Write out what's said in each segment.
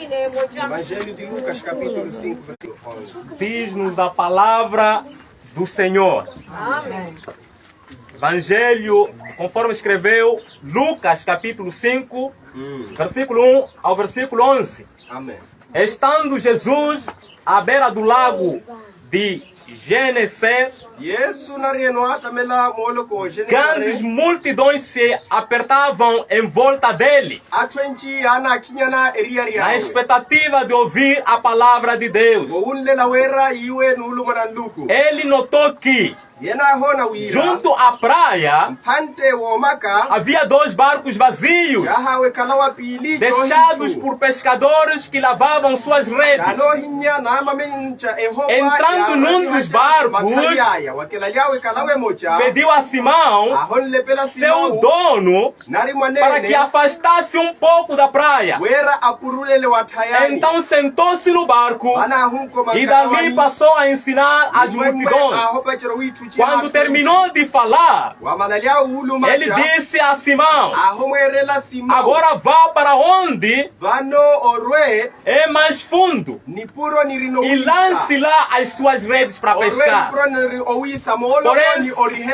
Evangelho de Lucas, capítulo 5, versículo 11. Diz-nos a palavra do Senhor. Amém. Evangelho, conforme escreveu Lucas, capítulo 5, versículo 1 ao versículo 11. Amém. Estando Jesus à beira do lago de Geneser, grandes multidões se apertavam em volta dele, na expectativa de ouvir a palavra de Deus. Ele notou que junto à praia havia 2 barcos vazios, deixados por pescadores que lavavam suas redes. Entrando num dos barcos, pediu a Simão, seu dono, para que afastasse um pouco da praia. Então sentou-se no barco e dali passou a ensinar as multidões. Quando terminou de falar, ele disse a Simão: agora vá para onde é mais fundo e lance lá as suas redes para pescar. Porém,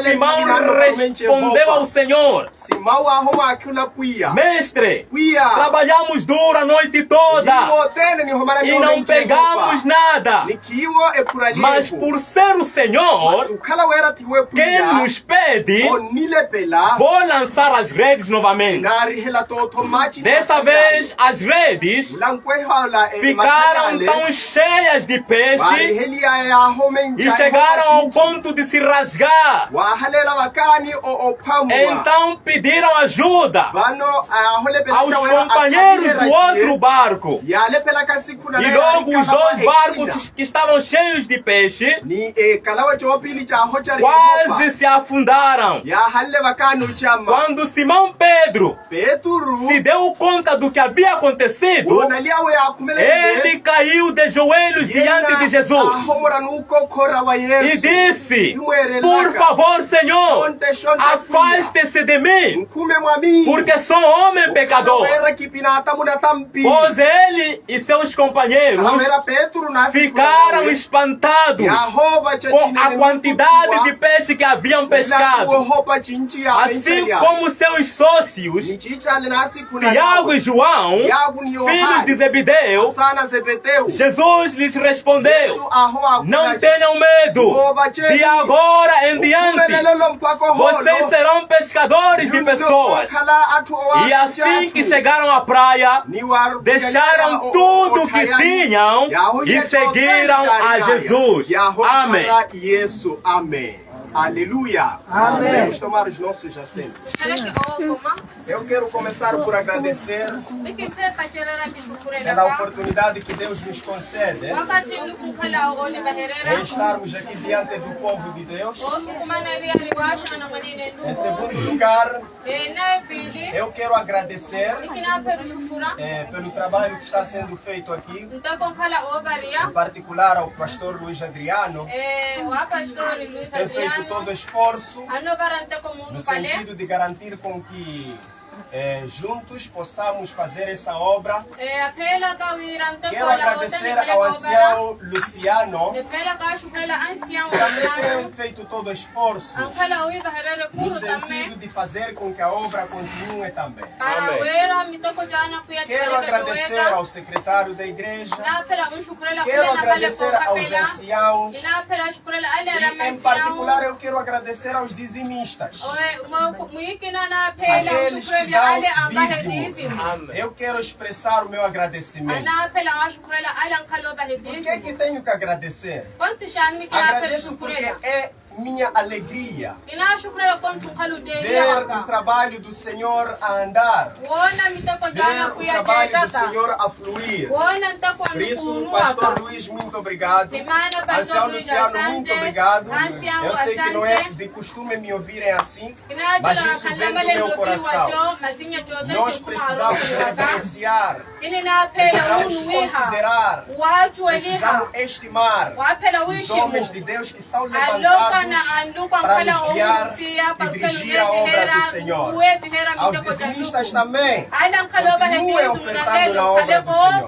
Simão respondeu ao Senhor: Mestre, trabalhamos duro a noite toda e não pegamos nada, mas por ser o Senhor quem nos pede, vou lançar as redes novamente. Dessa vez as redes ficaram tão cheias de peixe e chegaram ao ponto de se rasgar. Então pediram ajuda aos companheiros do outro barco. E logo os 2 barcos que estavam cheios de peixe quase se afundaram. Quando Simão Pedro se deu conta do que havia acontecido, ele caiu de joelhos diante de Jesus e disse: por favor, Senhor, afaste-se de mim, porque sou homem pecador. Pois ele e seus companheiros ficaram espantados com a quantidade de peixe que haviam pescado. Assim como seus sócios, Tiago e João, filhos de Zebedeu, Jesus lhes respondeu: não tenham medo, de agora em diante vocês serão pescadores de pessoas. E assim que chegaram à praia, deixaram tudo o que tinham e seguiram a Jesus. Amém. Amém. Aleluia. Amém. Vamos tomar os nossos assentos. Eu quero começar por agradecer pela oportunidade que Deus nos concede em estarmos aqui diante do povo de Deus. Em segundo lugar, eu quero agradecer pelo trabalho que está sendo feito aqui, em particular ao pastor Luiz Adriano. Tem feito todo o esforço no sentido de garantir com que juntos possamos fazer essa obra. Quero agradecer ao ancião Luciano, que também tem feito todo o esforço no sentido de fazer com que a obra continue também. Quero agradecer ao secretário da igreja, quero agradecer aos anciãos e, em particular, eu quero agradecer aos dizimistas, aqueles que dão dízimo. Eu quero expressar o meu agradecimento. Por que é que tenho que agradecer? Agradeço porque é minha alegria ver o trabalho do Senhor a andar, ver o trabalho do Senhor a fluir. Por isso, Pastor Luiz, muito obrigado. Ancião Luciano, muito obrigado. Eu sei que não é de costume me ouvirem assim, mas isso vem do meu coração. Nós precisamos reverenciar, precisamos considerar, precisamos estimar os homens de Deus que são levantados para nos guiar e dirigir a obra do Senhor. Aos dizimistas também, continuem ofertando na obra do Senhor.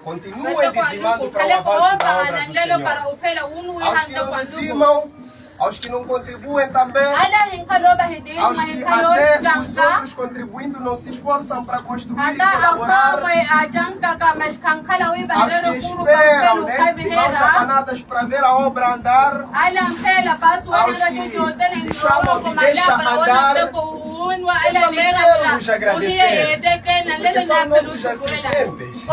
Continuem dizimando para o avanço da obra do Senhor. Aos que não dizimam, aos que não contribuem também, aos que até os outros contribuindo não se esforçam para construir e colaborar, aos que esperam, né, de mãos apanadas para ver a obra andar, aos que se chamam de deixa andar. Eu também quero vos agradecer, porque são nossos assistentes.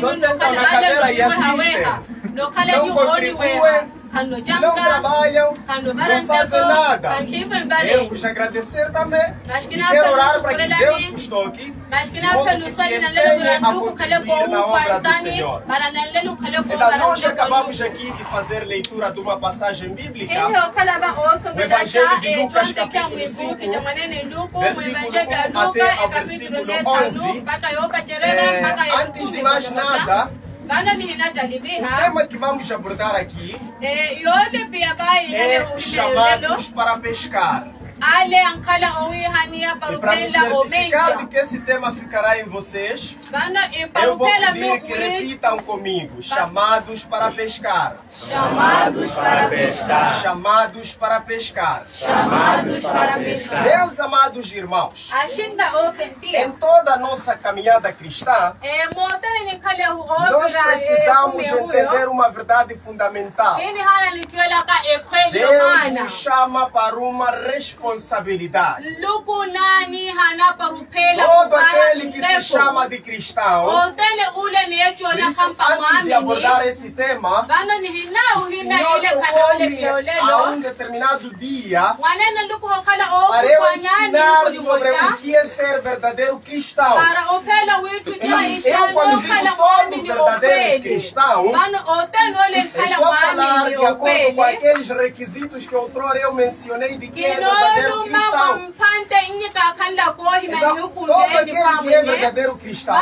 Só sentam na cadeira e assistem. Não contribuem, não trabalham, não fazem nada. Quero vos agradecer também e quero orar para que Deus vos toque, de modo que se empenhem a contribuir na obra do Senhor. Então, nós acabamos aqui de fazer leitura de uma passagem bíblica, o Evangelho de Lucas, capítulo 5, versículo 1 até ao versículo 11. Antes de mais nada, o tema que vamos abordar aqui é chamados para pescar. E para me certificar de que esse tema ficará em vocês, eu vou pedir que repitam comigo: chamados para pescar. Chamados para pescar. Chamados para pescar. Chamados para pescar. Meus amados irmãos, em toda a nossa caminhada cristã, nós precisamos entender uma verdade fundamental. Deus nos chama para uma responsabilidade. Todo aquele que se chama de cristão, por isso, antes de abordar esse tema, o Senhor tocou-me a um determinado dia para eu ensinar sobre o que é ser verdadeiro cristão. E eu, quando digo todo verdadeiro cristão, estou a falar de acordo com aqueles requisitos que outrora eu mencionei de que é verdadeiro cristão. Então, todo aquele que é verdadeiro cristão,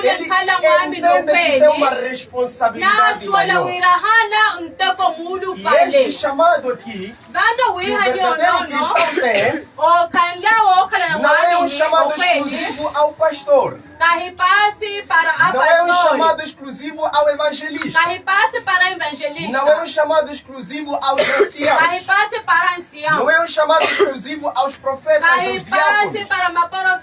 ele entende que tem uma responsabilidade maior. E este chamado aqui, que o verdadeiro cristão tem, não é um chamado exclusivo ao pastor. Não é um chamado exclusivo ao evangelista. Não é um chamado exclusivo aos anciãos. Não é um chamado exclusivo aos profetas, aos diáconos.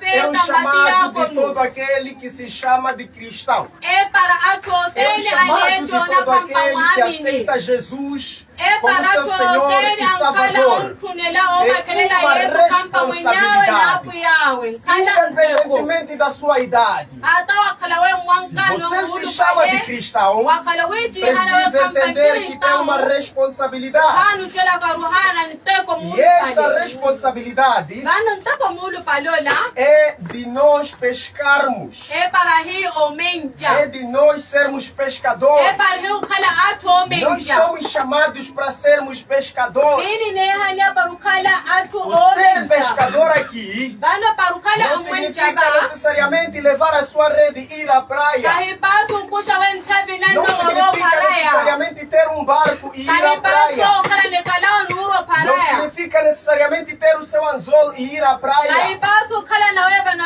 É um chamado de todo aquele que se chama de cristão. É um chamado de todo aquele que aceita Jesus como seu Senhor e Salvador. É uma responsabilidade, independentemente da sua idade. Se você se chama de cristão, precisa entender que tem uma responsabilidade. E esta responsabilidade é de nós pescarmos. É de nós sermos pescadores. Nós somos chamados para sermos pescadores. O ser pescador aqui não significa necessariamente levar a sua rede e ir à praia. Não significa necessariamente ter um barco e ir à praia. Não significa necessariamente ter o seu anzol e ir à praia.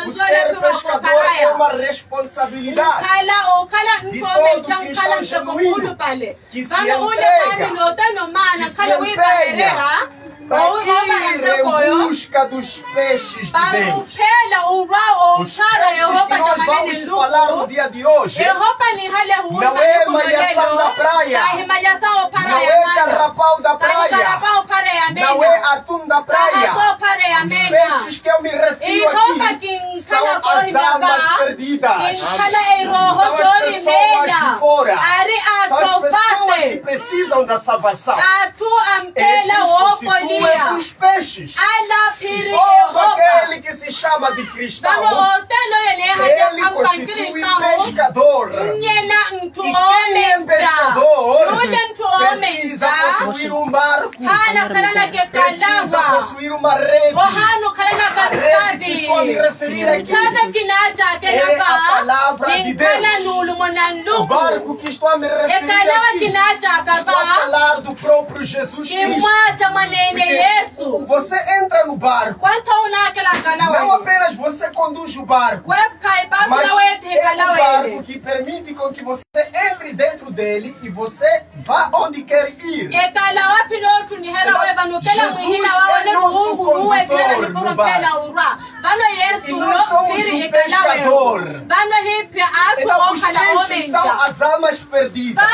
O ser pescador é uma responsabilidade de todo cristão genuíno que se entrega, que se empenha para ir em busca dos peixes de Deus. Os peixes que nós vamos falar no dia de hoje não é malhação da praia, não é carrapau da praia, não é atum da praia. Os peixes que eu me refiro aqui são as almas perdidas, são as pessoas de fora, são as pessoas que precisam da salvação. Esses constituem os peixes. Todo aquele que se chama de cristão, ele constitui pescador. E quem é pescador precisa possuir um barco, precisa possuir uma rede. A rede que estou a me referir aqui é a palavra de Deus. O barco barco que estou a me referir aqui, estou a falar do próprio Jesus Cristo. Você entra no barco, não apenas você conduz o barco, mas é um barco que permite com que você entre dentro dele e você vá onde quer ir. Jesus é nosso condutor no barco. E nós somos um pescador. Então os peixes são as almas perdidas.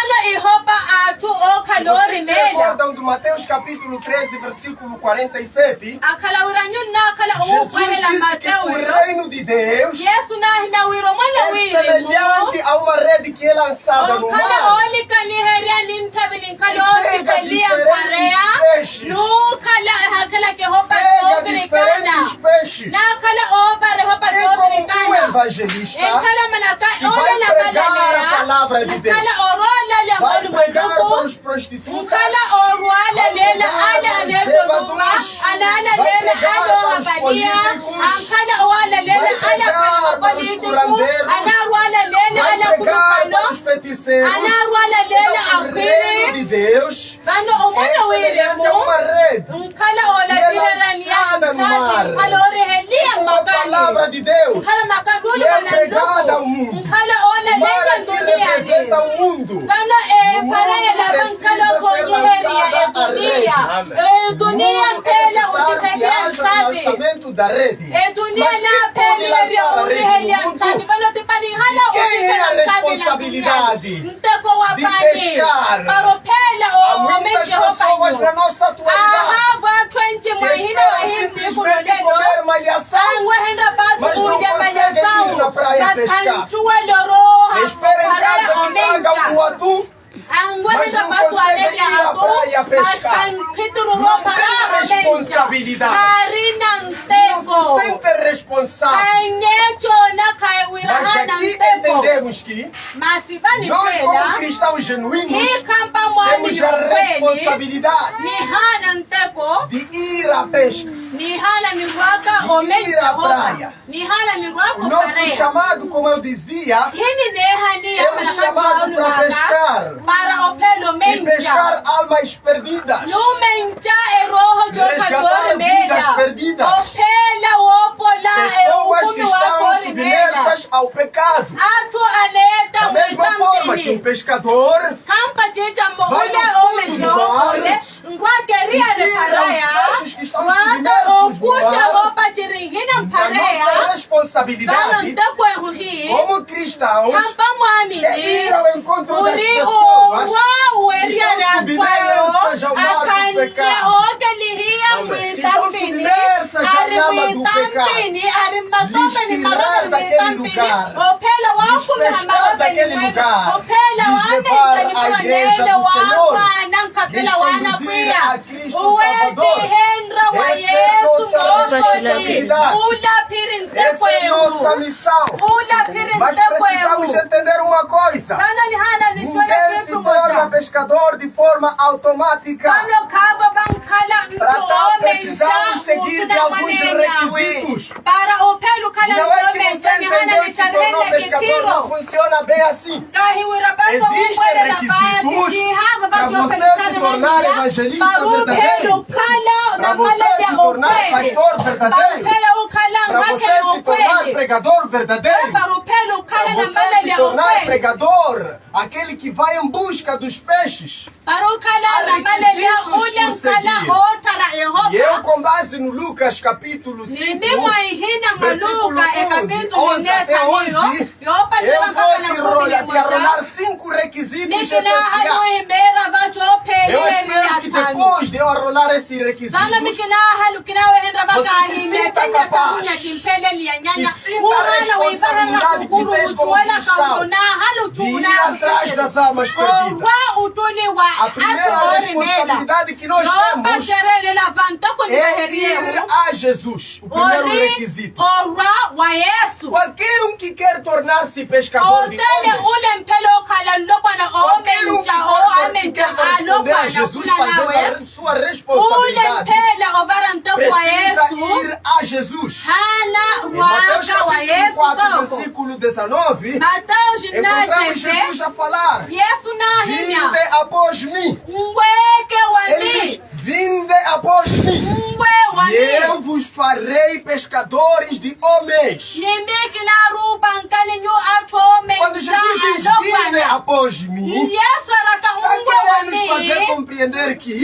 Vocês se recordam do Mateus capítulo 13, versículo 47? Jesus disse que o reino de Deus é semelhante a uma rede que é lançada no mar. E pega diferentes peixes. É como um evangelista que vai pregar a palavra de Deus. Vai pregar para os prostitutos, vai pregar para os bêbados, vai pregar para os políticos, vai pregar para os curandeiros, vai pregar para os feiticeiros. O reino de Deus é semelhante a uma rede que é lançada no mar. Uma palavra de Deus que é pregada ao mundo. O mar aqui representa o mundo. O mundo precisa ser lançada a rede. O mundo é necessário que haja o lançamento da rede. Mas quem pode lançar a rede no mundo? Quem é a responsabilidade de pescar? Há muitas pessoas na nossa atualidade que esperam simplesmente comer malhação, mas não conseguem ir na praia pescar. Esperam em casa que tragam o atum, mas não conseguem ir à praia pescar. Não tem responsabilidade. Não se sente responsável. Mas aqui entendemos que nós, como cristãos genuínos, temos a responsabilidade de ir à pesca, de ir à praia. O nosso chamado, como eu dizia, é um chamado para pescar e pescar almas perdidas, resgatar vidas perdidas, pessoas que estão submersas ao pecado. Da mesma forma que um pescador vai no fundo do mar e tira os peixes que estão submersos no mar. A nossa responsabilidade como cristãos é ir ao encontro das pessoas que estão submersas ao mar do pecado, que estão submersas à lama do pecado, lhes tirar daquele lugar, lhes pescar daquele lugar, lhes levar à igreja do Senhor, lhes conduzir a Cristo Salvador. Essa é nossa responsabilidade, essa é nossa missão. Mas precisamos entender uma coisa: ninguém se torna pescador de forma automática. Para tal precisamos seguir de alguns requisitos. Não é que você entendeu e se tornou pescador, não funciona bem assim. Existem requisitos para você se tornar evangelista verdadeiro, para você se tornar pastor verdadeiro, para você se tornar pregador verdadeiro, para você se tornar pregador, aquele que vai em busca dos peixes. Há requisitos por seguir. E eu, com base no Lucas capítulo 5, versículo 11 até 11, eu vou te arrolar 5 requisitos essenciais. Eu espero que depois de eu arrolar esses requisitos, você se sinta capaz e sinta a responsabilidade que tens como cristão de ir atrás das almas perdidas. A primeira responsabilidade que nós temos é ir a Jesus. O primeiro requisito. Qualquer um que quer tornar-se pescador de homens, qualquer um que quer corresponder a Jesus, fazer a sua responsabilidade, precisa ir a Jesus. Em Mateus capítulo 4, versículo 19, encontramos Jesus a falar falar: vinde após mim. Ele diz: vinde após mim. E eu vos farei pescadores de homens. Quando Jesus diz: vinde após mim, está querendo nos fazer compreender que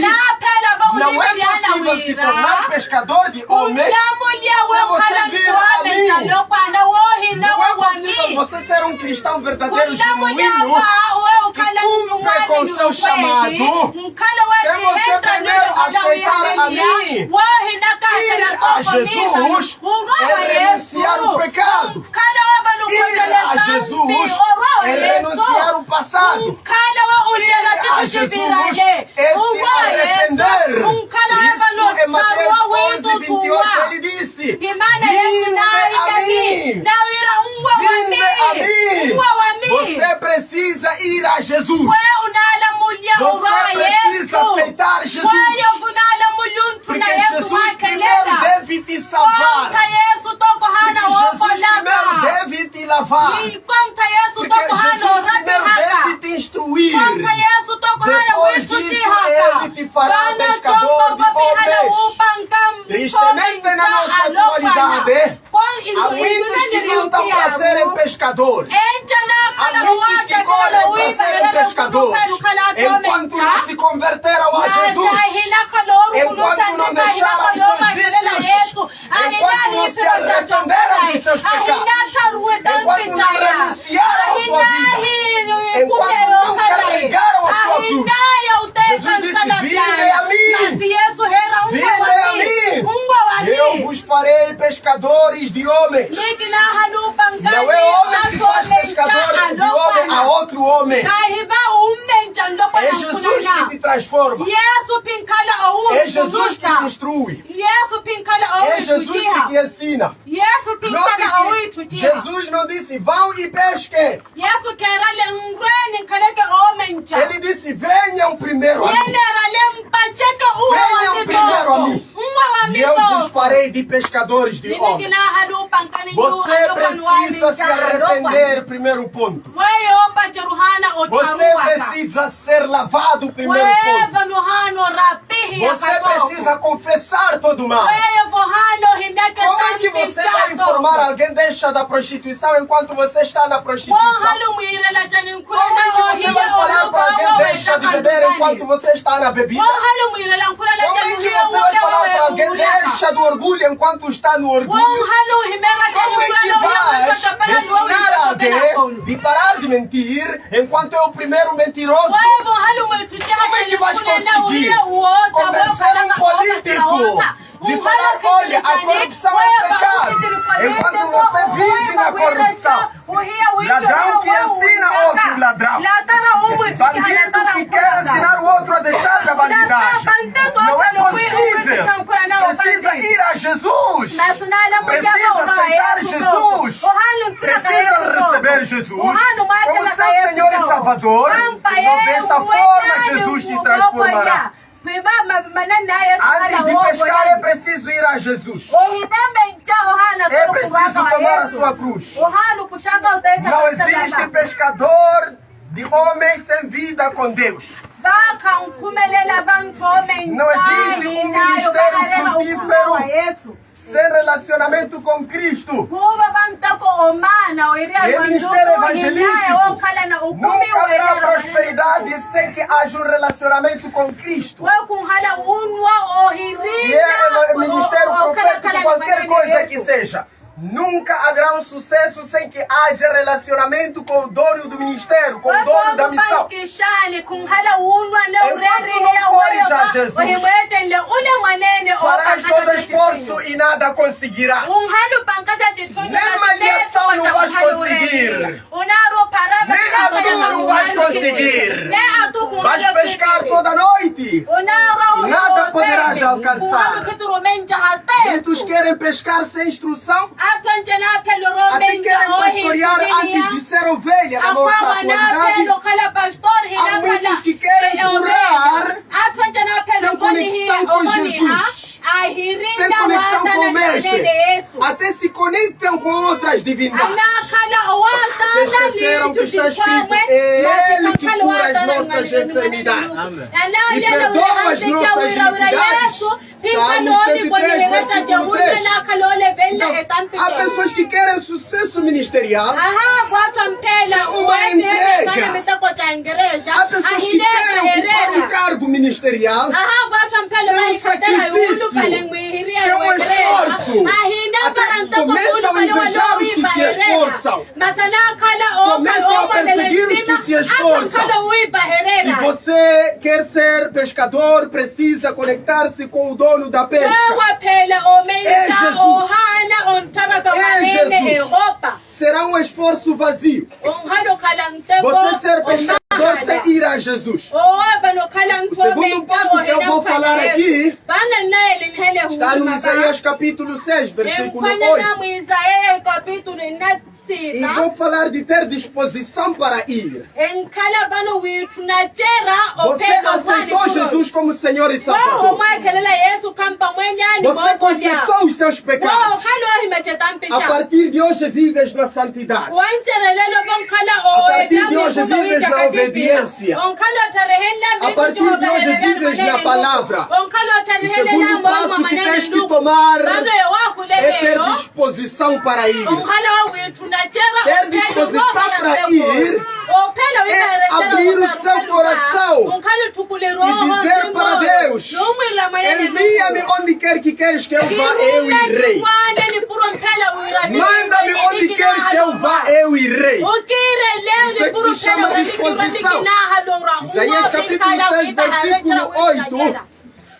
não é possível se tornar pescador de homens se você vir a mim. Não é possível você ser um cristão verdadeiro, genuíno, que cumpre com o seu chamado, sem você primeiro aceitar a mim. Ir a Jesus é renunciar o pecado. Ir a Jesus é renunciar o passado. Ir a Jesus é se arrepender. Isso é Mateus 11:28, ele disse: vinde a mim. Vinde a mim. Você precisa ir a Jesus. Você precisa aceitar Jesus. Porque Jesus primeiro deve te salvar. Porque Jesus primeiro deve te lavar. Porque Jesus primeiro deve te instruir. Depois disso ele te fará pescador de homens. Tristemente na nossa atualidade, há muitos que lutam para serem pescadores. Há muitos que correm para serem pescadores. Enquanto não se converteram a Jesus, enquanto não deixaram os seus vícios, enquanto não se arrependeram dos seus pecados, enquanto não renunciaram à sua vida, enquanto não carregaram a sua cruz. Jesus disse: vinde a mim. Vinde a mim. Eu vos farei pescadores de homens. Não é homem que faz pescador de homem a outro homem. É Jesus que te transforma. É Jesus que te instrui. É Jesus que te ensina. Note que Jesus não disse: vão e pesquem. Ele disse: venham primeiro a mim. Venham primeiro a mim. E eu vos farei de pescadores de homens. Você precisa se arrepender, primeiro ponto. Você precisa ser lavado, primeiro ponto. Você precisa confessar todo o mal. Como é que você vai informar alguém deixa da prostituição enquanto você está na prostituição? Como é que você vai falar para alguém deixa de beber enquanto você está na bebida? Como é que você vai falar para alguém deixa do orgulho enquanto está no orgulho? Como é que vai ensinar alguém de parar de mentir enquanto é o primeiro mentiroso? Como é que vais conseguir convencer um político de falar: olha, a corrupção é pecado, enquanto você vive na corrupção? Ladrão que ensina outro ladrão. Bandido que quer ensinar o outro a deixar da bandidagem. Não é possível. Precisa ir a Jesus. Precisa aceitar Jesus. Precisa receber Jesus como seu Senhor e Salvador. E só desta forma Jesus te transformará. Antes de pescar é preciso ir a Jesus. É preciso tomar a sua cruz. Não existe pescador de homens sem vida com Deus. Não existe um ministério frutífero sem relacionamento com Cristo. Sem ministério evangelístico, nunca haverá prosperidade sem que haja um relacionamento com Cristo. Se é ministério profético, qualquer coisa que seja, nunca haverá um sucesso sem que haja relacionamento com o dono do ministério, com o dono da missão. Enquanto não fores a Jesus, farás todo esforço e nada conseguirá. Nem malhação não vais conseguir. Nem atu não vais conseguir. Vais pescar toda noite. Nada poderás alcançar. Muitos querem pescar sem instrução. Até querem pastorear antes de ser ovelha na nossa atualidade. Há muitos que querem curar sem conexão com Jesus, sem conexão com o Mestre. Até se conectam com outras divindades. Vocês esqueceram que está escrito: é Ele que cura as nossas enfermidades e perdoa as nossas iniquidades. Salmo 103, versículo 3. Então, há pessoas que querem sucesso ministerial, uma entrega. Há pessoas que querem ocupar um cargo ministerial, sem um sacrifício, sem um esforço. Até começam a invejar os que se esforçam. Começam a perseguir os que se esforçam. Se você quer ser pescador, precisa conectar-se com o dono da pesca. É Jesus. É Jesus. Será um esforço vazio. Você ser pescador sem ir a Jesus. O segundo ponto que eu vou falar aqui está no Isaías capítulo 6, versículo 8. E vou falar de ter disposição para ir. Você aceitou Jesus como Senhor e Salvador. Você confessou os seus pecados. A partir de hoje vives na santidade. A partir de hoje vives na obediência. A partir de hoje vives na palavra. O segundo passo que tens que tomar é ter disposição para ir. Ter disposição para ir é abrir o seu coração e dizer para Deus: envia-me onde quer que queres que eu vá, eu irei. Manda-me onde queres que eu vá, eu irei. Isso é que se chama disposição. Isaías capítulo 6, versículo 8.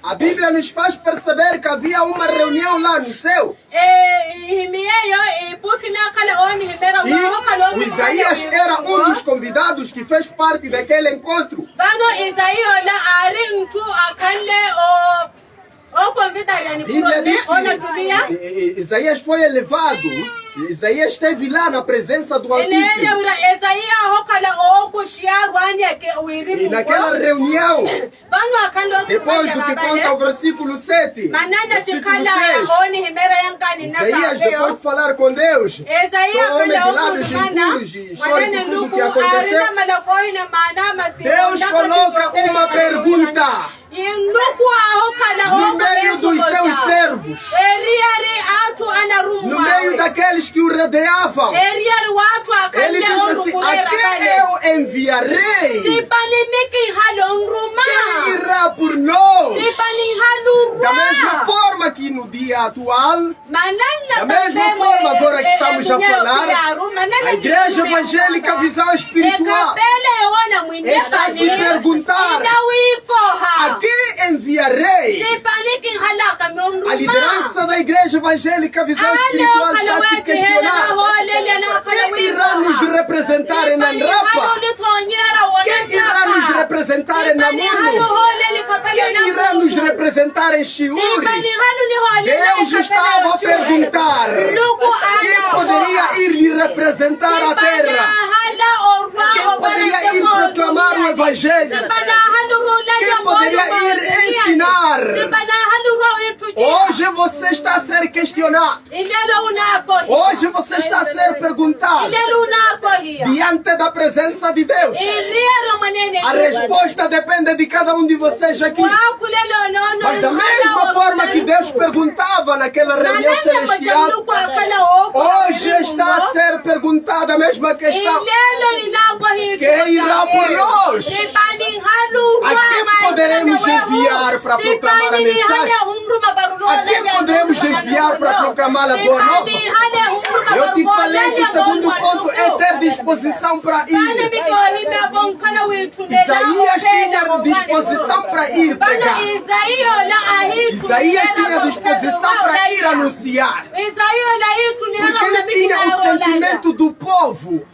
A Bíblia nos faz perceber que havia uma reunião lá no céu. E o Isaías era um dos convidados que fez parte daquele encontro. Bíblia diz que Isaías foi elevado. Isaías esteve lá na presença do Altíssimo. E naquela reunião, depois do que conta o versículo 7, versículo 6, Isaías, depois de falar com Deus, sou homem de lábios impuros e histórico tudo o que aconteceu, Deus coloca uma pergunta no meio dos seus servos, no meio daqueles que o rodeavam. Ele diz assim: a quem eu enviarei? Quem irá por nós? Da mesma forma que no dia atual, da mesma forma agora que estamos a falar, a Igreja Evangélica Visão Espiritual está a se perguntar: a quem enviarei? A liderança da Igreja Evangélica Visão Espiritual está a se questionar: quem irá nos representar em Anrapa? Quem irá nos representar em Namuno? Quem irá nos representar em Chiuri? Deus estava a perguntar: quem poderia ir lhe representar a terra? Quem poderia ir proclamar o Evangelho? Quem poderia ir ensinar? Hoje você está a ser questionado. Hoje você está a ser perguntado diante da presença de Deus. A resposta depende de cada um de vocês aqui. Mas da mesma forma que Deus perguntava naquela reunião celestial, hoje está a ser perguntada a mesma questão: quem irá por nós? A quem poderemos enviar para proclamar a mensagem? A quem poderemos enviar para proclamar a boa nova? Eu te falei que o segundo ponto é ter disposição para ir. Isaías tinha disposição para ir pregar. Isaías tinha disposição para ir anunciar. Porque ele tinha o sentimento do povo.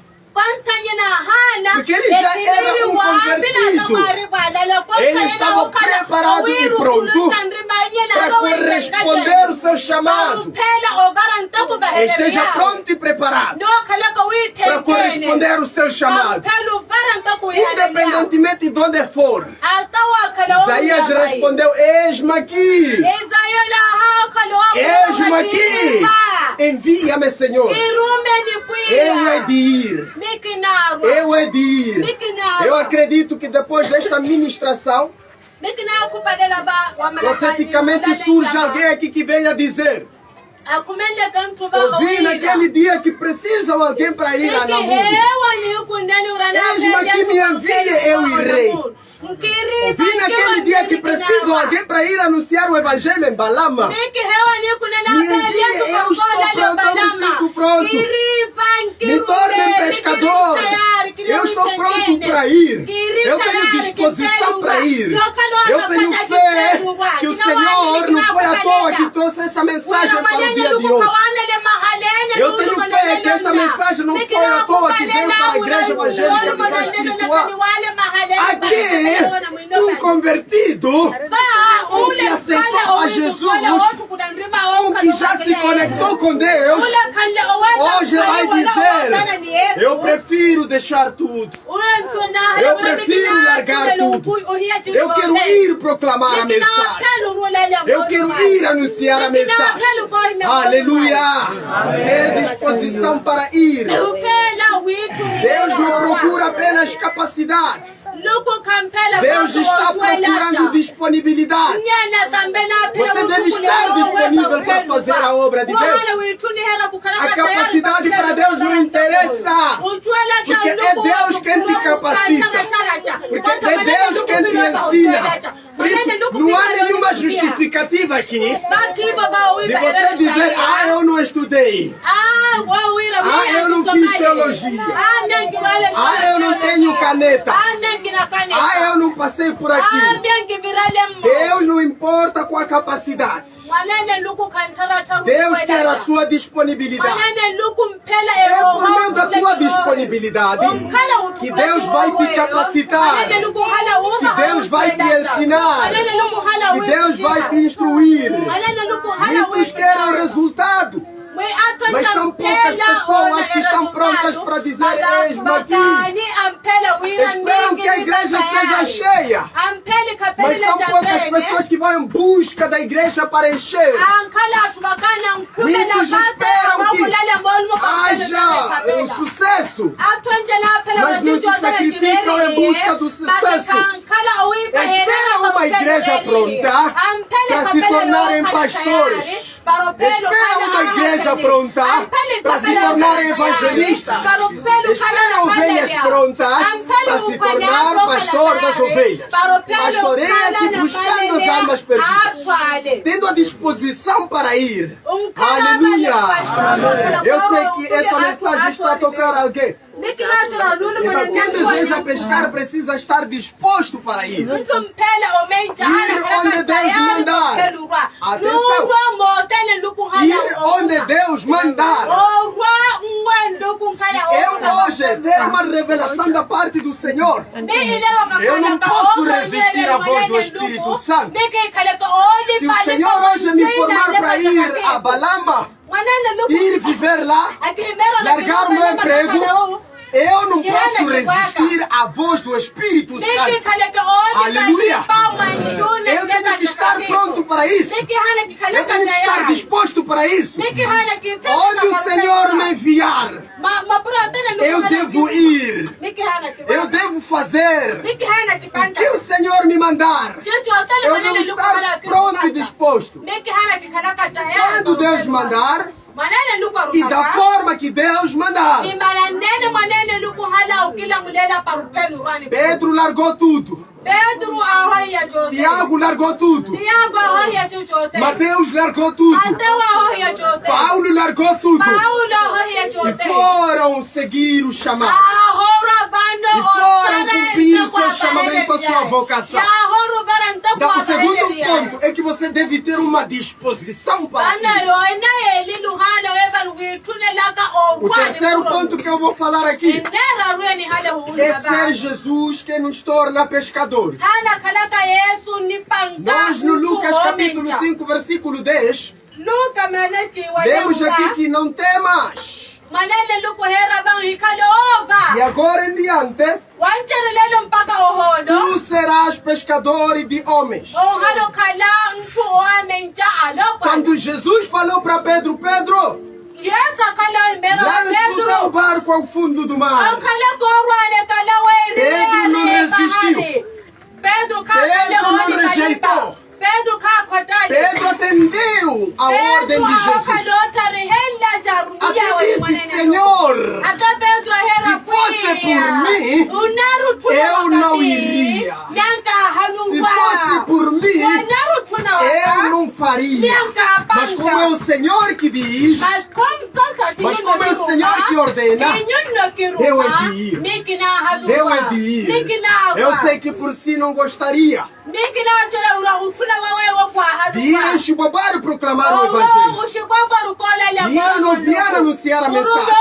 Porque ele já era um convertido. Ele estava preparado e pronto para corresponder o seu chamado. Esteja pronto e preparado para corresponder o seu chamado, independentemente de onde for. Isaías respondeu: eis-me aqui. Eis-me aqui. Envia-me, Senhor. Eu hei de ir. Eu hei de ir. Eu acredito que depois desta ministração, profeticamente surge alguém aqui que venha dizer: ouvi naquele dia que precisam alguém para ir a Namugo. Eis-me aqui, me envie, eu irei. Ouvi naquele dia que precisam alguém para ir anunciar o evangelho em Balama. Me envie, eu estou pronto, eu me sinto pronto. Me tornem pescador. Eu estou pronto para ir. Eu tenho disposição para ir. Eu tenho fé que o Senhor não foi à toa que trouxe essa mensagem para o dia de hoje. Eu tenho fé que esta mensagem não foi à toa que veio para a igreja evangélica Visão Espiritual. Aqui, um convertido, um que aceitou a Jesus, um que já se conectou com Deus, hoje vai dizer: eu prefiro deixar tudo. Eu prefiro largar tudo. Eu quero ir proclamar a mensagem. Eu quero ir anunciar a mensagem. Aleluia! Ter disposição para ir. Deus não procura apenas capacidade. Deus está procurando disponibilidade. Você deve estar disponível para fazer a obra de Deus. A capacidade para Deus não interessa, porque é Deus quem te capacita, porque é Deus quem te ensina. Por isso, não há nenhuma justificativa aqui de você dizer: ah, eu não estudei, ah, eu não fiz teologia, ah, eu não tenho caneta, ah, eu não passei por aqui. Deus não importa com a capacidade. Deus quer a sua disponibilidade. É por meio da tua disponibilidade que Deus vai te capacitar, que Deus vai te ensinar, que Deus vai te instruir. Muitos querem o resultado, mas são poucas pessoas que estão prontas para dizer: eis-me aqui. Esperam que a igreja seja cheia, mas são poucas pessoas que vão em busca da igreja para encher. Muitos esperam que haja um sucesso, mas não se sacrificam em busca do sucesso. Esperam uma igreja pronta para se tornarem pastores. Esperam uma igreja pronta para se tornarem evangelistas. Esperam ovelhas prontas para se tornar pastor das ovelhas. Pastoreia-se buscando as almas perdidas, tendo a disposição para ir. Aleluia! Eu sei que essa mensagem está a tocar alguém. Então, quem deseja pescar precisa estar disposto para ir. Ir onde Deus mandar. Atenção! Ir onde Deus mandar. Se eu hoje ter uma revelação da parte do Senhor, eu não posso resistir à voz do Espírito Santo. Se o Senhor hoje me formar para ir a Balama, ir viver lá, largar o meu emprego, eu não posso resistir à voz do Espírito Santo. Aleluia! Eu tenho que estar pronto para isso. Eu tenho que estar disposto para isso. Onde o Senhor me enviar, eu devo ir. Eu devo fazer o que o Senhor me mandar. Eu devo estar pronto e disposto. Quando Deus mandar, e da forma que Deus mandar. Pedro largou tudo. Tiago largou tudo. Mateus largou tudo. Paulo largou tudo. E foram seguir o chamado. E foram cumprir o seu chamamento, a sua vocação. Então, o segundo ponto é que você deve ter uma disposição para ir. O terceiro ponto que eu vou falar aqui é ser Jesus quem nos torna pescadores. Nós no Lucas capítulo 5 versículo 10 vemos aqui que não temas. E agora em diante tu serás pescador de homens. Quando Jesus falou para Pedro: Pedro, Lança o barco ao fundo do mar. Pedro não resistiu. Pedro não rejeitou. Pedro atendeu a ordem de Jesus. Até disse, Senhor, se fosse por mim, eu não iria. Se fosse por mim, eu não faria. Mas como é o Senhor que diz, mas como é o Senhor que ordena, eu é de ir. Eu é de ir. Eu sei que por si não gostaria de ir a Chibobaro proclamar o Evangelho. De ir anunciar a mensagem.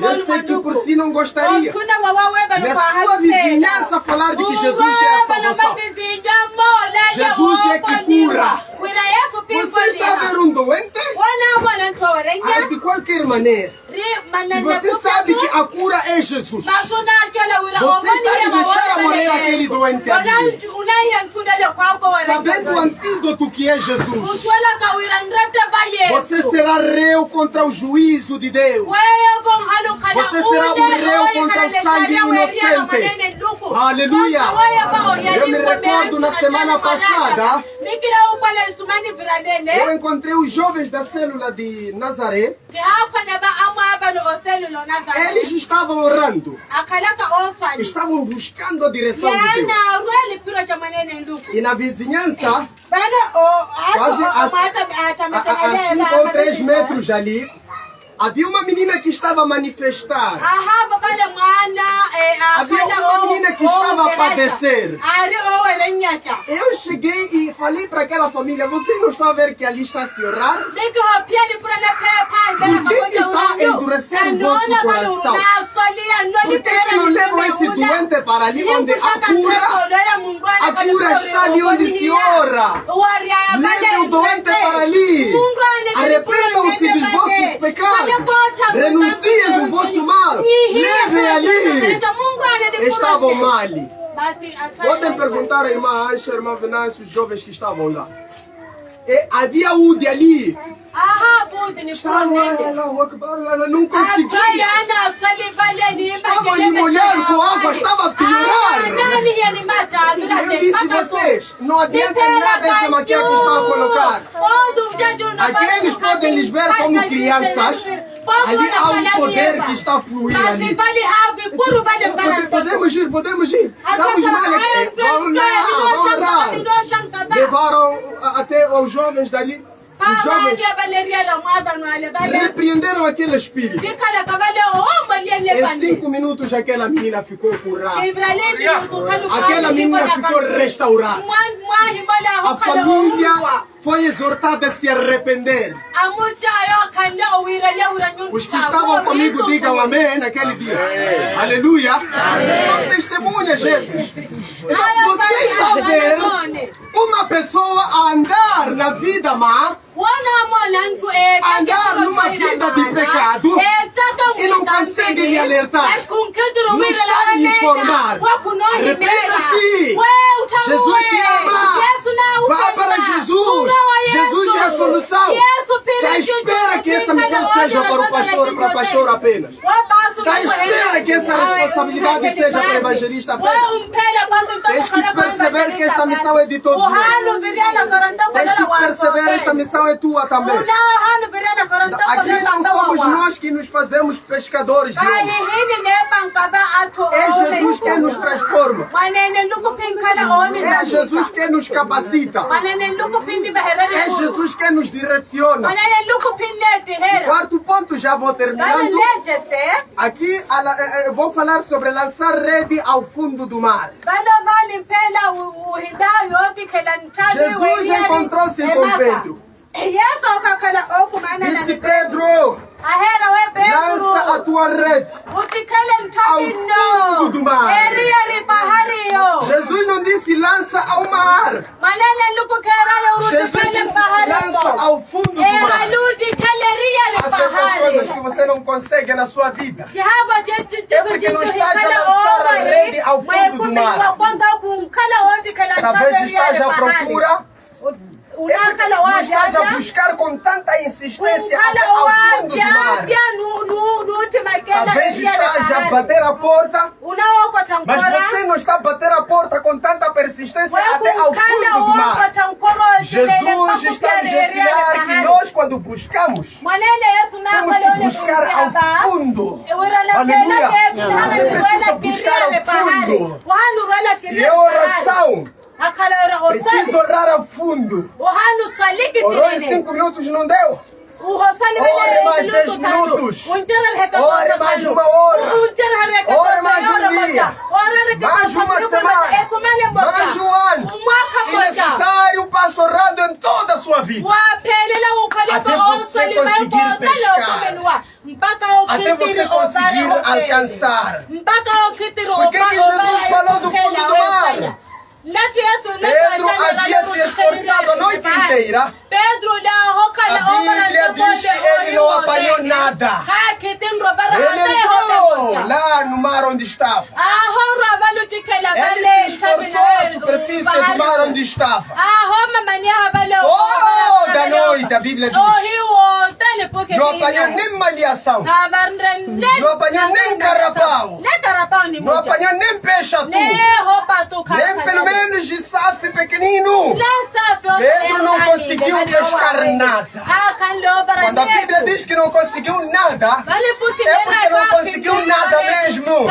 Eu sei que por si não gostaria. Na sua vizinhança falar de que Jesus é a salvação. Jesus é que cura. Você está a ver um doente? De qualquer maneira. E você sabe que a cura é Jesus. Você está a deixar a morrer aquele doente ali. Sabendo o antídoto que é Jesus. Você será réu contra o juízo de Deus. Você será um réu contra o sangue inocente. Aleluia. Eu me recordo na semana passada, eu encontrei os jovens da célula de Nazaré. Eles estavam orando. Estavam buscando a direção de Deus. E na vizinhança, quase a 5 ou 3 metros ali, havia uma menina que estava a manifestar. Havia uma menina que estava a padecer. Eu cheguei e falei para aquela família, você não está a ver que ali está a se orar? Por que está a endurecer o vosso coração? Por que não levam esse doente para ali onde a cura está ali onde se ora? Levem o doente para ali. Arrependam-se dos vossos pecados. Renunciem do vosso mal. Levem ali. Estavam mal. Podem perguntar à irmã Ancha, à irmã Venâncio, os jovens que estavam lá. E havia Udi ali. Ela não conseguia. Estava a lhe molhar com água, estava a piorar. Eu disse a vocês, não adianta nada essa maquiagem que estão a colocar. Aqueles podem lhes ver como crianças. Ali há um poder que está a fluir ali. Podemos ir. Vamos orar. Levaram até os jovens dali. Os jovens repreenderam aquele espírito. Em 5 minutos aquela menina ficou curada. Aquela menina ficou restaurada. A família foi exortada a se arrepender. Os que estavam comigo digam amém naquele dia. Aleluia. São testemunhas, Jesus. Você está a ver uma pessoa a andar na vida má, andar numa vida de pecado e não consegue lhe alertar, não está a lhe informar. Arrependa-se. Jesus te ama. Vá para Jesus. Jesus é a solução. Está à espera que essa missão seja para o pastor, para a pastora apenas. Está à espera que essa responsabilidade seja para o evangelista apenas. Tens que perceber que esta missão é de todos nós. Tens que perceber que esta missão é tua também. Aqui não somos nós que nos fazemos pescadores de homens. É Jesus que nos transforma. É Jesus que nos capacita. É Jesus que nos direciona. O quarto ponto, já vou terminando. Aqui eu vou falar sobre lançar rede ao fundo do mar. Jesus encontrou-se com Pedro. Disse, Pedro, lança a tua rede ao fundo do mar. Jesus não disse lança ao mar. Jesus disse lança ao fundo do mar. Há certas coisas que você não consegue na sua vida. É porque não estás a lançar a rede ao fundo do mar. Talvez esteja à procura estás a buscar com tanta insistência até ao fundo do mar. Às vezes estás a bater a porta, mas você não está a bater a porta com tanta persistência até ao fundo do mar. Jesus está a nos ensinar que nós, quando buscamos, temos que buscar ao fundo. Aleluia! Você precisa buscar ao fundo. Se é oração, preciso orar ao fundo. Orou em 5 minutos, não deu? Ore mais 10 minutos. Ore mais 1 hora. Ore mais 1 dia. Mais 1 semana. Mais 1 ano. Se necessário, passe orando em toda a sua vida. Até você conseguir pescar. Até você conseguir alcançar. Por que Jesus falou do fundo do mar? Pedro havia se esforçado a noite inteira. A Bíblia diz que ele não apanhou nada. Ele entrou lá no mar onde estava. Ele se esforçou a superfície do mar onde estava. Toda noite, a Bíblia diz. Não apanhou nem malhação. Não apanhou nem carapau. Não apanhou nem peixe atu. Nem pelo menos de safe pequenino. Pedro não conseguiu pescar nada. Quando a Bíblia diz que não conseguiu nada, é porque não conseguiu nada mesmo.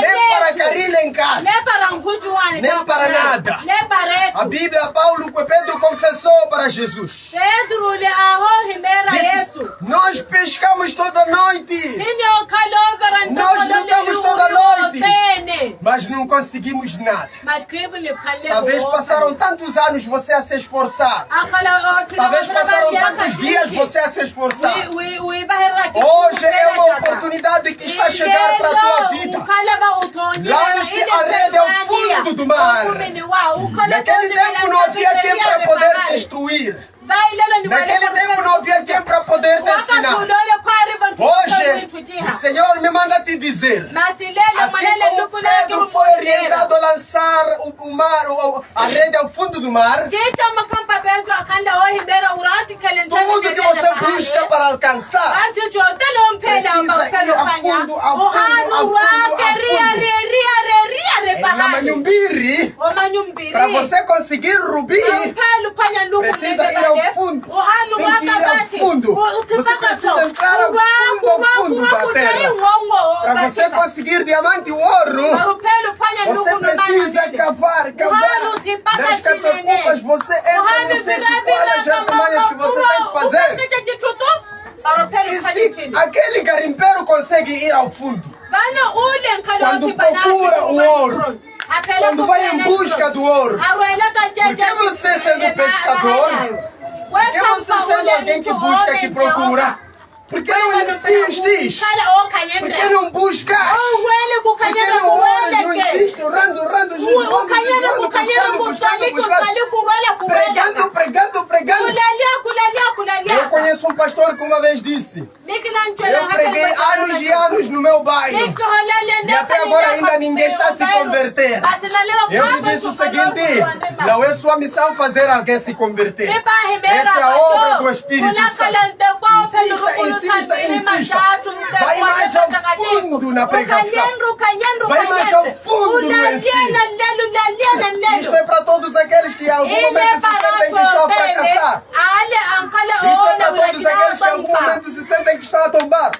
Nem para carilha em casa. Nem para nada. A Bíblia, Pedro confessou para Jesus. Disse, nós pescamos toda noite. Nós lutamos toda noite. Mas não conseguimos nada. Talvez passaram tantos anos você a se esforçar. Talvez passaram tantos dias você a se esforçar. Hoje é uma oportunidade que está a chegar para a tua vida. Lance a rede ao fundo do mar. Naquele tempo não havia quem para poder destruir. Naquele tempo não havia quem para poder te ensinar. Hoje, o Senhor me manda te dizer, assim como Pedro foi orientado a lançar a rede ao fundo do mar, tudo que você busca para alcançar, precisa ir ao fundo, na manhumbiri, para você conseguir rubi, precisa ir ao fundo. Tem que ir ao fundo. Você precisa entrar ao fundo da terra. Para você conseguir diamante e ouro, você precisa cavar. Das catacumbas você entra, não sei quais as artimanhas que você tem que fazer. E se aquele garimpeiro consegue ir ao fundo, quando procura o ouro, quando vai em busca do ouro, por que você sendo pescador, por que você sendo alguém que busca, que procura, por que não insistes? Por que não buscas? Por que não oras? Não insistes, orando, pregando. Eu conheço um pastor que uma vez disse, eu preguei anos e anos no meu bairro e até agora ainda ninguém está a se converter. Eu lhe disse o seguinte, não é sua missão fazer alguém se converter. Essa é a obra do Espírito Santo. Insista. Vai mais ao fundo na pregação. Vai mais ao fundo no ensino. Isto é para todos aqueles que em algum momento se sentem que estão a fracassar. Isto é para todos aqueles que em algum momento se sentem que estão a tombar.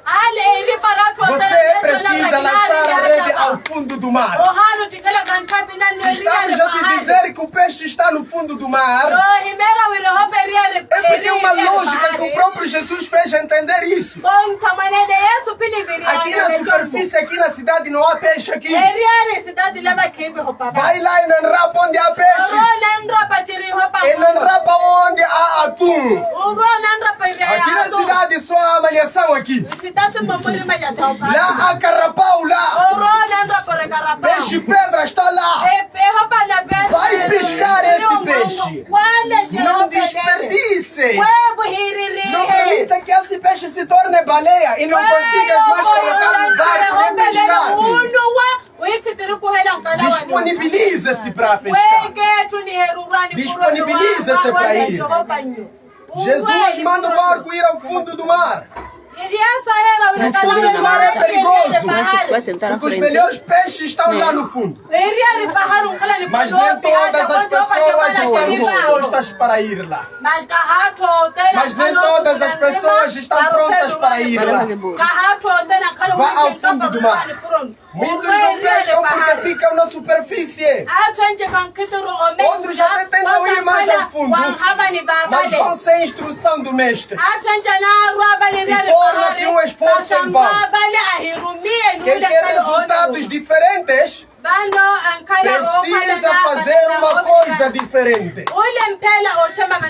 Você precisa lançar a rede ao fundo do mar. Se estamos a te dizer que o peixe está no fundo do mar, é porque é uma lógica que o próprio Jesus fez entender isso. Aqui na superfície, aqui na cidade não há peixe aqui. Vai lá em Nanrapa onde há peixe. Em Nanrapa onde há atum. Aqui na cidade só há malhação aqui. Lá há carapau lá. Peixe pedra está lá. Vai pescar esse peixe. Não desperdice. Não permita que esse peixe se torne baleia e não consigas mais colocar no barco nem pescar. Disponibiliza-se para pescar. Disponibiliza-se para ir. Jesus manda o barco ir ao fundo do mar. No fundo do mar é perigoso, porque os melhores peixes estão lá no fundo. Mas nem todas as pessoas estão dispostas para ir lá. Mas nem todas as pessoas estão prontas para ir lá. Vá ao fundo do mar. Muitos não pescam porque ficam na superfície. Outros até tentam ir mais ao fundo, mas vão sem instrução do mestre. E torna-se um esforço em vão. Quem quer resultados diferentes precisa fazer uma coisa diferente.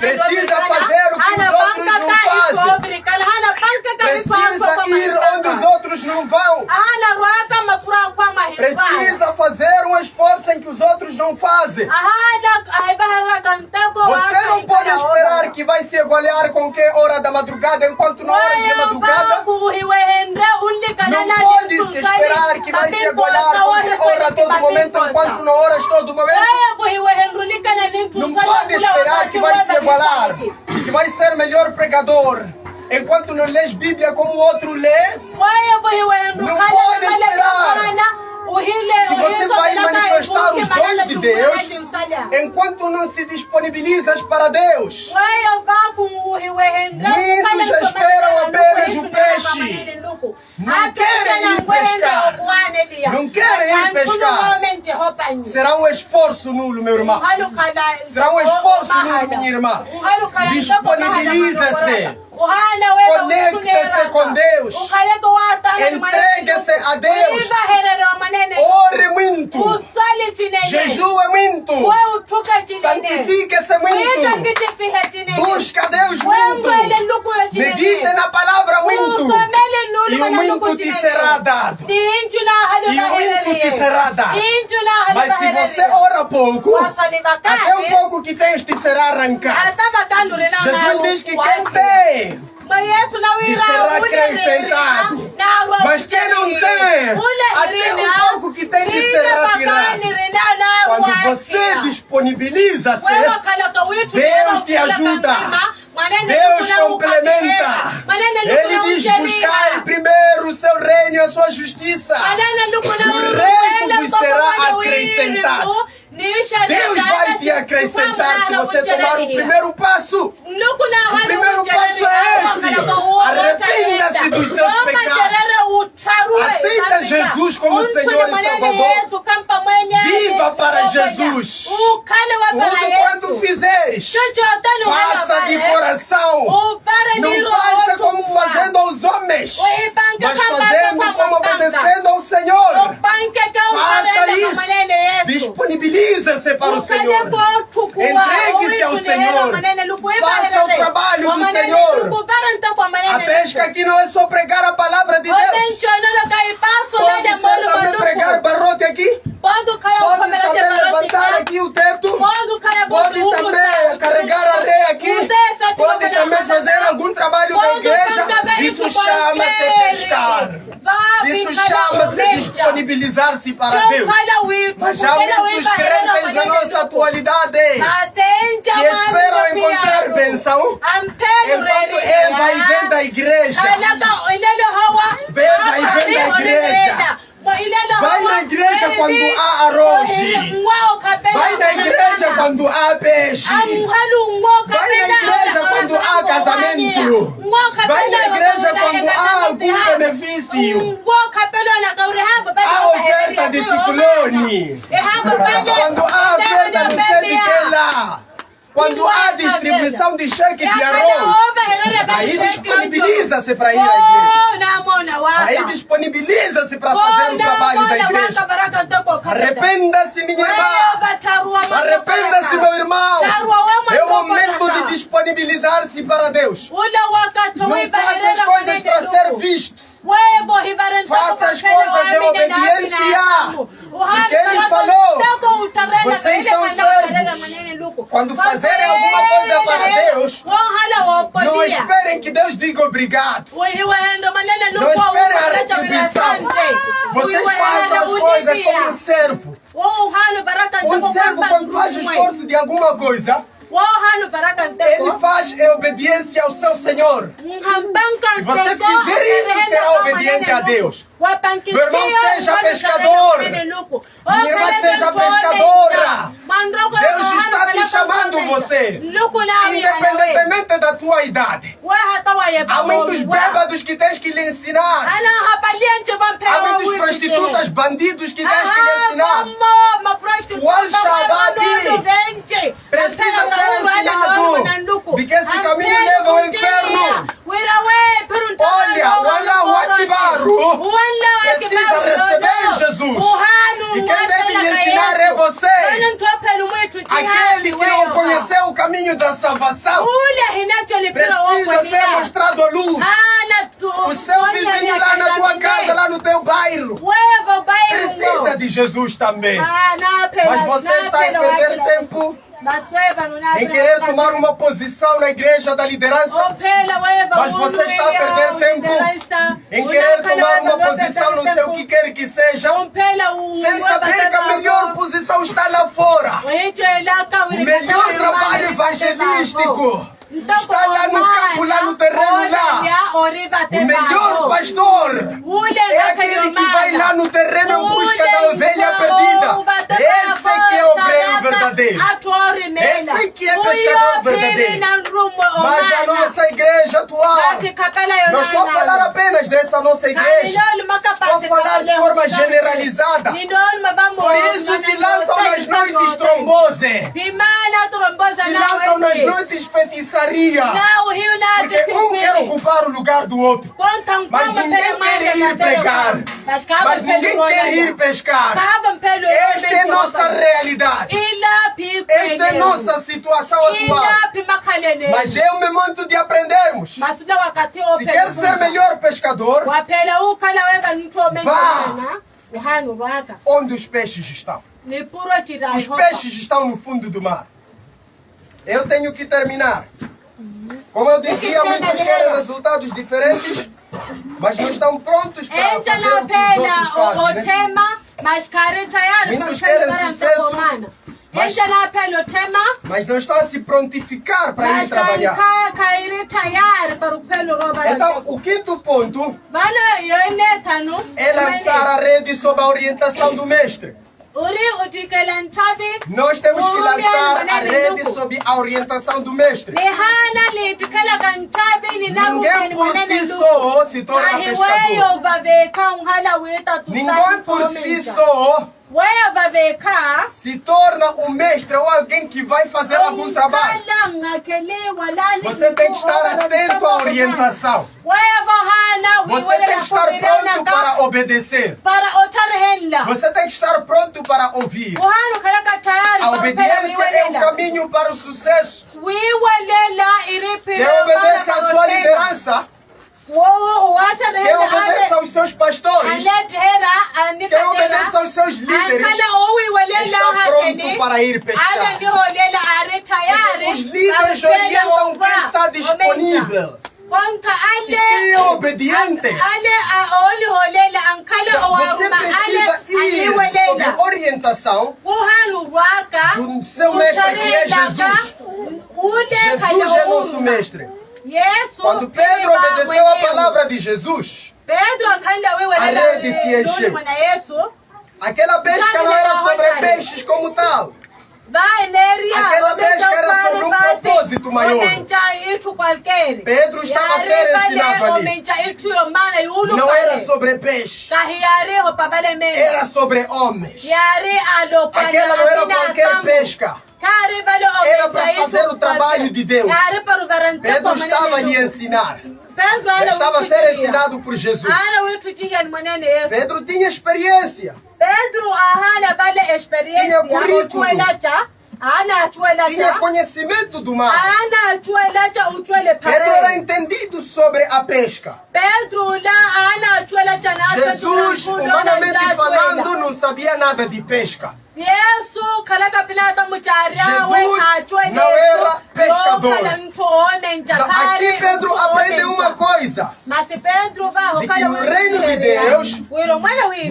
Precisa fazer o que os outros não fazem. Precisa ir onde os outros não vão. Precisa fazer um esforço em que os outros não fazem. Você não pode esperar que vai se igualar com que hora da madrugada enquanto não horas da madrugada. Não pode se esperar que vai se igualar com que hora todo momento enquanto não horas todo momento. Não pode esperar que vai se igualar, que vai ser melhor pregador enquanto não lês Bíblia como o outro lê. Não pode esperar que você vai manifestar os dons de Deus enquanto não se disponibilizas para Deus. Muitos esperam apenas o peixe. Não querem ir pescar. Não querem ir pescar. Será um esforço nulo, meu irmão. Será um esforço nulo, minha irmã. Disponibiliza-se. Conecte-se com Deus. Entregue-se a Deus. Ore muito. Jejue muito. Santifique-se muito. Busca Deus muito. Medite na palavra muito. E o muito te será dado. E o muito te será dado. Mas se você ora pouco, até o pouco que tens te será arrancado. Jesus diz que quem tem e será acrescentado. Mas quem não tem, até o pouco que tem lhe será tirado. Quando você disponibiliza-se, Deus te ajuda. Deus complementa. Ele diz: buscai primeiro o seu reino e a sua justiça. O resto vos será acrescentado. Deus vai te acrescentar se você tomar o primeiro passo. O primeiro passo é esse. Arrependa-se dos seus pecados. Aceita Jesus como Senhor e Salvador. Viva para Jesus. Tudo quanto fizeres, faça de coração. Não faça como fazendo aos homens, mas fazendo como obedecendo ao Senhor. Faça isso. Disponibiliza-se para o Senhor. Entregue-se ao Senhor. Faça o trabalho do Senhor. A pesca aqui não é só pregar a palavra de Deus. Pode ser também pregar barrote aqui. Pode também levantar aqui o teto. Pode também carregar a areia aqui. Pode também fazer algum trabalho da igreja. Isso chama-se pescar. Isso chama-se disponibilizar-se para Deus. Mas há muitos crentes na nossa atualidade que esperam encontrar bênção enquanto Eva e vem da igreja. Veja e vem da igreja. Vai na igreja quando há arroz. Vai na igreja quando há peixe. Vai na igreja quando há casamento. Vai na igreja quando há algum benefício. Há oferta de ciclone. Quando há oferta não sei de que lá. Quando há distribuição de cheque de arroz, aí disponibiliza-se para ir à igreja. Aí disponibiliza-se para fazer o trabalho da igreja. Arrependa-se, minha irmã. Arrependa-se, meu irmão. É o momento de disponibilizar-se para Deus. Não faça as coisas para ser visto. Faça as coisas em obediência. Porque Ele falou: vocês são servos. Quando fazerem alguma coisa para Deus, não esperem que Deus diga obrigado. Não esperem a retribuição. Vocês fazem as coisas como um servo. Um servo, quando faz esforço de alguma coisa, ele faz obediência ao seu Senhor. Se você fizer isso, será obediente a Deus. Meu irmão, seja pescador. Minha irmã, seja pescadora. Deus está te chamando você, independentemente da tua idade. Há muitos bêbados que tens que lhe ensinar. Há muitas prostitutas, bandidos que tens que lhe ensinar. O Al-Shabaab precisa ser ensinado, porque esse caminho leva ao inferno. Olha, o Allahu Akbar precisa receber Jesus. E quem deve lhe ensinar é você. Aquele que não conheceu o caminho da salvação precisa ser mostrado a luz. O seu vizinho lá na tua casa, lá no teu bairro, precisa de Jesus também. Mas você está a perder tempo em querer tomar uma posição na igreja da liderança. Mas você está a perder tempo em querer tomar uma posição no seu que quer que seja, sem saber que a melhor posição está lá fora. O melhor trabalho evangelístico está lá no campo, lá no terreno, lá. O melhor pastor é aquele que vai lá no terreno em busca da ovelha perdida. Esse que é o obreiro verdadeiro. Esse que é pescador verdadeiro. Mas a nossa igreja atual, não estou a falar apenas dessa nossa igreja, estou a falar de forma generalizada. Por isso se lançam nas noites trombose, se lançam nas noites feitiçaria. Porque um quer ocupar o lugar do outro. Mas ninguém quer ir pregar. Mas ninguém quer ir pescar. Esta é nossa realidade. Esta é nossa situação atual. Mas é o momento de aprendermos. Se quer ser melhor pescador, vá onde os peixes estão. Os peixes estão no fundo do mar. Eu tenho que terminar. Como eu dizia, muitos querem resultados diferentes, mas não estão prontos para fazer o que os outros fazem. Muitos querem sucesso, mas não estão a se prontificar para ir trabalhar. Então, o quinto ponto é lançar a rede sob a orientação do mestre. Nós temos que lançar a rede sob a orientação do mestre. Ninguém por si só se torna pescador. Ninguém por si só se torna um mestre ou alguém que vai fazer algum trabalho. Você tem que estar atento à orientação. Você tem que estar pronto para obedecer. Você tem que estar pronto para ouvir. A obediência é o caminho para o sucesso. Quem obedece à sua liderança, quem obedece aos seus pastores, quem obedece aos seus líderes, está pronto para ir pescar. Os líderes orientam quem está disponível. E quem é obediente, você precisa ir sob orientação do seu mestre, que é Jesus. Jesus é nosso mestre. Quando Pedro obedeceu a palavra de Jesus, a rede se encheu. Aquela pesca não era sobre peixes como tal. Aquela pesca era sobre um propósito maior. Pedro estava a ser ensinado ali. Não era sobre peixe, era sobre homens. Aquela não era qualquer pesca, era para fazer o trabalho de Deus. Pedro estava a lhe ensinar. Ele estava a ser ensinado por Jesus. Pedro tinha experiência. Tinha currículo. Tinha conhecimento do mar. Pedro era entendido sobre a pesca. Jesus, humanamente falando, não sabia nada de pesca. Jesus não era pescador. Aqui Pedro aprende uma coisa: de que no reino de Deus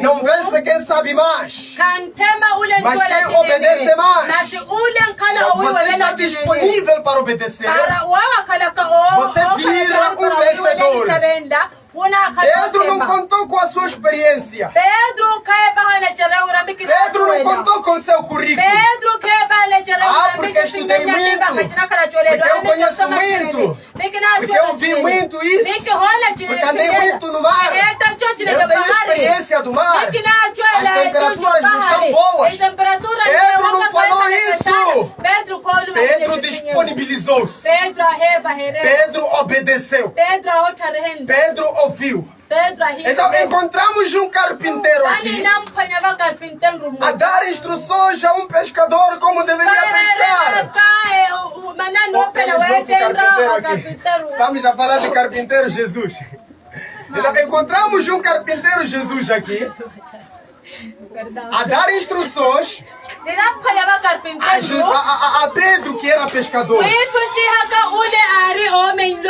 não vence quem sabe mais, mas quem obedece mais. Você está disponível para obedecer, você vira um vencedor. Pedro não contou com a sua experiência. Pedro não contou com o seu currículo. Porque estudei muito, porque eu conheço muito, porque eu vi muito isso, porque andei muito no mar, eu tenho experiência do mar, as temperaturas não estão boas. Pedro não falou isso. Pedro disponibilizou-se. Pedro obedeceu. Pedro ouviu. Então encontramos um carpinteiro aqui a dar instruções a um pescador como deveria pescar. Estamos a falar de carpinteiro Jesus. Então encontramos um carpinteiro Jesus aqui a dar instruções a Pedro, que era pescador.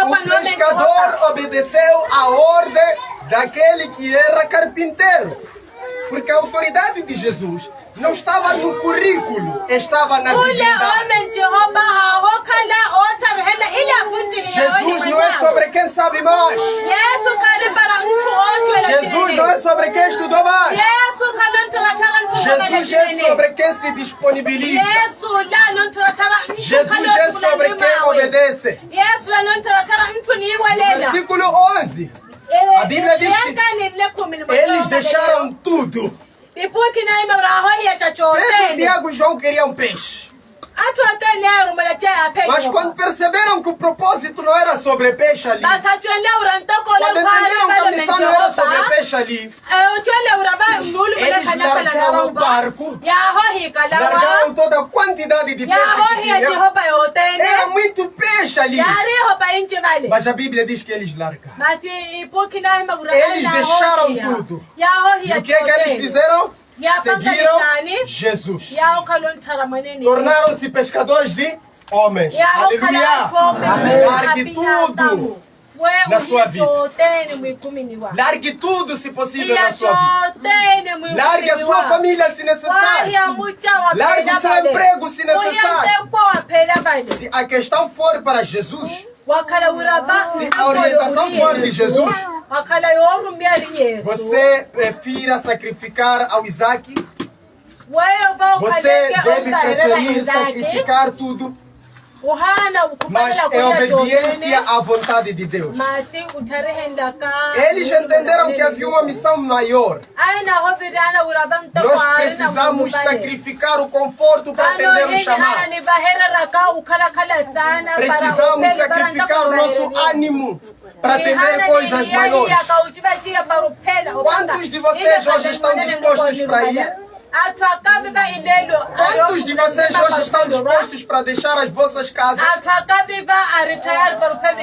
O pescador obedeceu a ordem daquele que era carpinteiro, porque a autoridade de Jesus não estava no currículo, estava na divindade. Jesus não é sobre quem sabe mais. Jesus não é sobre quem estudou mais. Jesus é sobre quem se disponibiliza. Jesus é sobre quem obedece. Versículo 11. A Bíblia diz que eles deixaram tudo. Pedro, Tiago e João queriam peixe. Mas quando perceberam que o propósito não era sobre peixe ali, quando entenderam que a missão não era sobre peixe ali, eles largaram o barco, largaram toda a quantidade de peixe que tinham. Era muito peixe ali. Mas a Bíblia diz que eles largaram. Eles deixaram tudo. E o que é que eles fizeram? Seguiram Jesus. Tornaram-se pescadores de homens. Aleluia! Largue tudo na sua vida. Largue tudo, se possível, na sua vida. Largue a sua família, se necessário. Largue o seu emprego, se necessário. Se a questão for para Jesus, se a orientação for de Jesus, você prefira sacrificar ao Isaac? Você deve preferir sacrificar tudo, mas é obediência à vontade de Deus. Eles entenderam que havia uma missão maior. Nós precisamos sacrificar o conforto para atender o chamado. Precisamos sacrificar o nosso ânimo para atender coisas maiores. Quantos de vocês hoje estão dispostos para ir? Quantos de vocês hoje estão dispostos para deixar as vossas casas?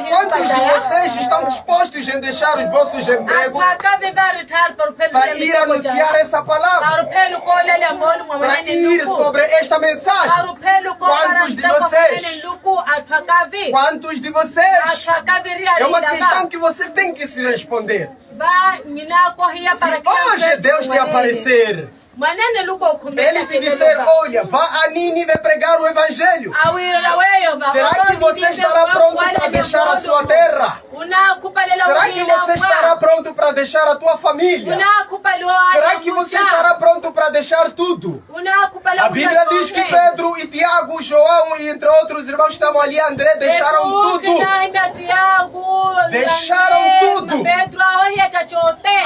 Quantos de vocês estão dispostos em deixar os vossos empregos para ir anunciar essa palavra? Para ir sobre esta mensagem? Quantos de vocês? Quantos de vocês? É uma questão que você tem que se responder. Se hoje Deus te aparecer, ele te disser, olha, vá a Nínive pregar o Evangelho, será que você estará pronto para deixar a sua terra? Será que você estará pronto para deixar a tua família? Será que você estará pronto para deixar tudo? A Bíblia diz que Pedro e Tiago, João e entre outros irmãos estavam ali, André, deixaram tudo. Deixaram tudo.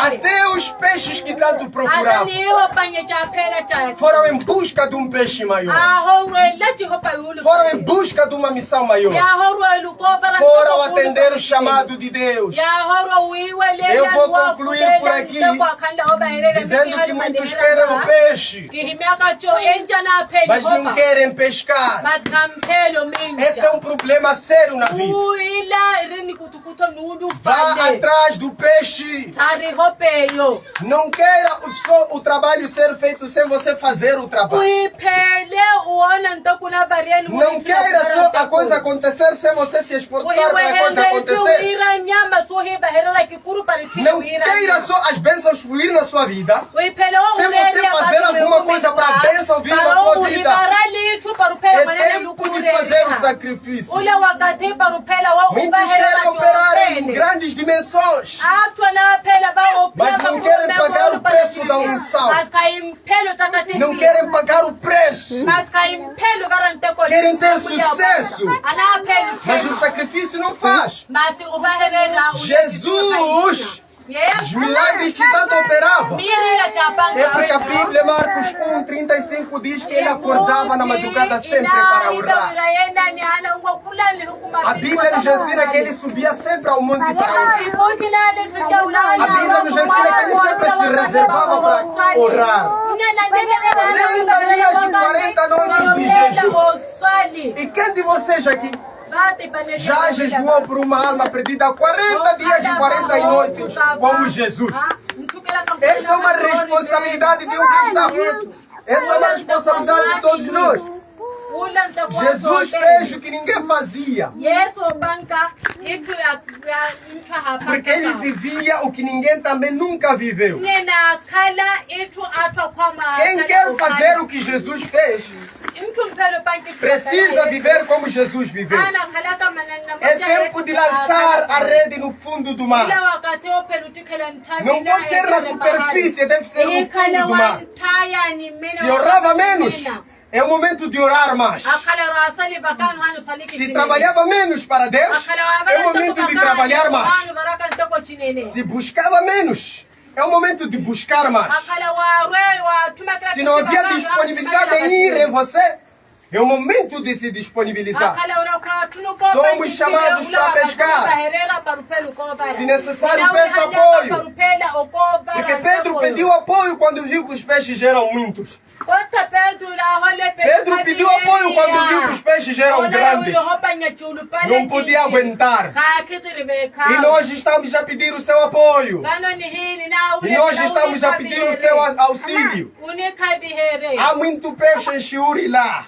Até os peixes que tanto procuravam foram em busca de um peixe maior. Foram em busca de uma missão maior. Foram atender o chamado chamado de Deus. Eu vou concluir por aqui dizendo que muitos querem o peixe, mas não querem pescar. Esse é um problema sério na vida. Vá atrás do peixe. Não queira só o trabalho ser feito sem você fazer o trabalho. Não queira só a coisa acontecer sem você se esforçar para a coisa acontecer. Não queira só as bênçãos fluir na sua vida sem você fazer alguma coisa para a bênção vir na sua vida. É tempo de fazer o sacrifício. Muitos querem operar em grandes dimensões, mas não querem pagar o preço da unção. Não querem pagar o preço. Querem ter sucesso, mas o sacrifício não faz. Jesus, os milagres que tanto operava, é porque a Bíblia, Marcos 1:35, diz que ele acordava na madrugada sempre para orar. A Bíblia nos ensina que ele subia sempre ao monte para orar. A Bíblia nos ensina que ele sempre se reservava para orar. 40 dias e 40 noites de jejum. E quem de vocês aqui já jejuou por uma alma perdida há 40 dias e 40 noites como Jesus? Esta é uma responsabilidade de um cristão. Essa é uma responsabilidade de todos nós. Jesus fez o que ninguém fazia, porque ele vivia o que ninguém também nunca viveu. Quem quer fazer o que Jesus fez precisa viver como Jesus viveu. É tempo de lançar a rede no fundo do mar. Não pode ser na superfície, deve ser no fundo do mar. Se orava menos, é o momento de orar mais. Se trabalhava menos para Deus, é o momento de trabalhar mais. Se buscava menos, é o momento de buscar mais. Se não havia disponibilidade em ir em você, é o momento de se disponibilizar. Somos chamados para pescar. Se necessário, peça apoio. Porque Pedro pediu apoio quando viu que os peixes eram muitos. Pedro pediu apoio quando viu que os peixes eram grandes. Não podia aguentar. E nós estamos a pedir o seu apoio. E nós estamos a pedir o seu auxílio. Há muito peixe em Shuri lá.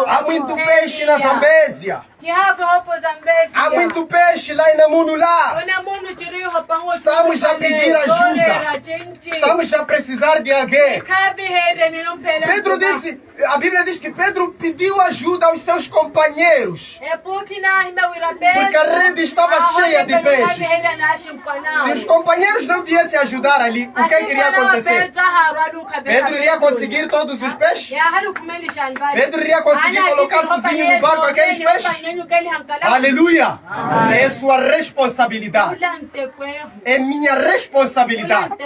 Há muito peixe na Zambésia. Há muito peixe lá em Namunulá. Estamos a pedir ajuda. Estamos a precisar de alguém. Pedro disse, a Bíblia diz que Pedro pediu ajuda aos seus companheiros, porque a rede estava cheia de peixes. Se os companheiros não viessem ajudar ali, o que iria acontecer? Pedro iria conseguir todos os peixes? Pedro iria conseguir colocar sozinho no barco aqueles peixes? Aleluia! É sua responsabilidade. É minha responsabilidade.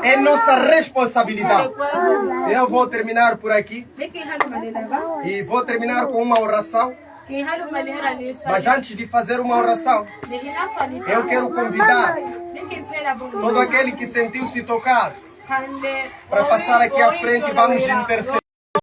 É nossa responsabilidade. Eu vou terminar por aqui. E vou terminar com uma oração. Mas antes de fazer uma oração, eu quero convidar todo aquele que sentiu-se tocado para passar aqui à frente. Vamos interceder.